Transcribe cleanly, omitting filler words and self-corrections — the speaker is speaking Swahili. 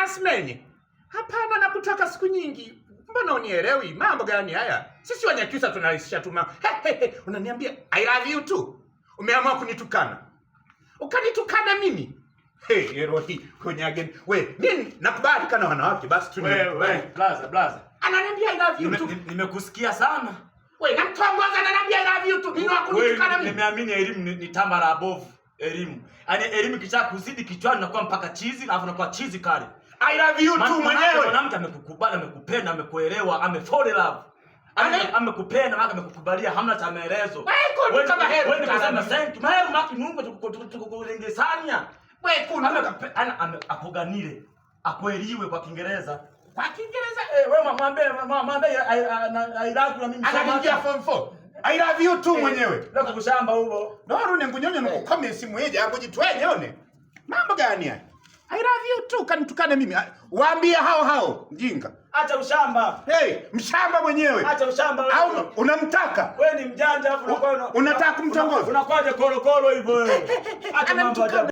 Asmeni. Hapana, nakutaka siku nyingi. Mbona unielewi? Mambo gani haya? Sisi Wanyakyusa tunalisha tu mambo. Unaniambia I love you too. Umeamua kunitukana. Ukanitukana mimi. Erohi konyage. We, nini nakubali kana wanawake basi tu. We, blaza. Ananiambia I love you too. Nimekusikia sana. We, namtongoza ananiambia I love you too. Mimi wakunitukana mimi. Nimeamini elimu ni tambara abovu. Elimu. Yaani elimu kicha kuzidi kichwani nakuwa mpaka chizi, alafu nakuwa chizi kali. I love you too mwenyewe. Mwanamke amekukubali, amekupenda, amekuelewa, fall in love. Amekupenda, maka amekukubalia, hamna cha maelezo. Wewe kama heri. Wewe unasema thank maheru maki Mungu tukukulengesanya. Wewe kuna akuganire, akueliwe kwa Kiingereza. Kwa Kiingereza Wewe mwambie I love you na mimi anaingia form 4. I love you too mwenyewe. Ndio kukushamba huo. Ndio nikunyonyo na kukomea simu yeje hapo jitwenye one. Mambo gani haya? I love you too kanitukana mimi. Waambie hao mjinga. Acha ushamba. Mshamba mwenyewe. Acha ushamba wewe. Au unamtaka? Wewe ni mjanja afu unakuwa unataka kumtongoza. Unakwaje korokoro hivyo wewe? Acha mambo ajabu.